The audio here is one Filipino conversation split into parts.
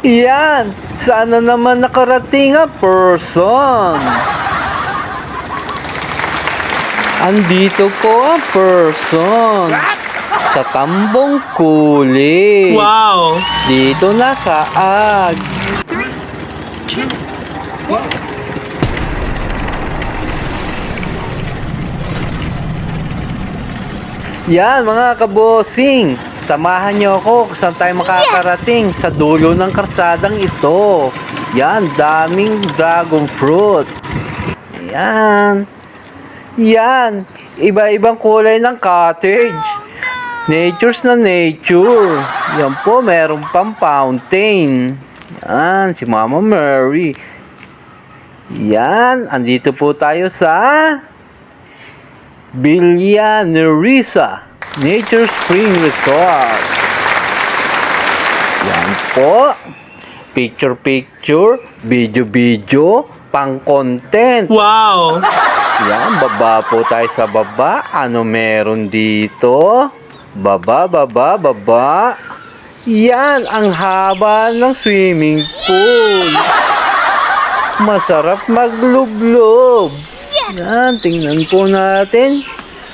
Yan! Sana naman nakarating ang person. Andito po ang person. Sa tambong kulit. Wow! Dito na sa ag. Yan mga kabosing, samahan nyo ako kung saan tayo makakarating sa dulo ng karsadang ito. Yan, daming dragon fruit. Yan. Yan, iba-ibang kulay ng cottage. Nature's na nature. Yan po, meron pang fountain. Yan, si Mama Mary. Yan, andito po tayo sa Villanerisa Nature Spring Resort. Yan po. Picture, video, pang content. Wow! Yan, baba po tayo sa baba. Ano meron dito? Baba. Yan, ang haba ng swimming pool. Masarap maglublob. Yan, tingnan po natin.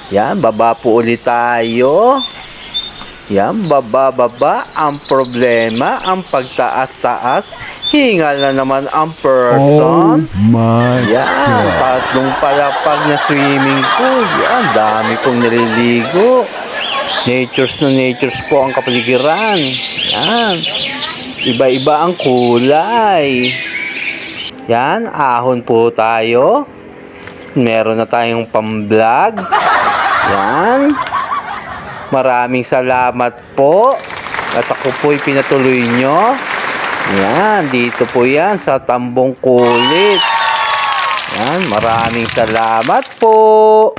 Yan, baba po ulit tayo. Yan, baba. Ang problema, ang pagtaas-taas. Hingal na naman ang person. My Yan, tatlong palapag na swimming pool. Yan, dami pong naliligo. Natures po ang kapaligiran. Yan, iba-iba ang kulay. Yan, ahon po tayo. Meron na tayong pang-vlog. Yan. Maraming salamat po. At ako po'y pinatuloy nyo. Yan, dito po yan sa Tambong Kulit. Yan, maraming salamat po.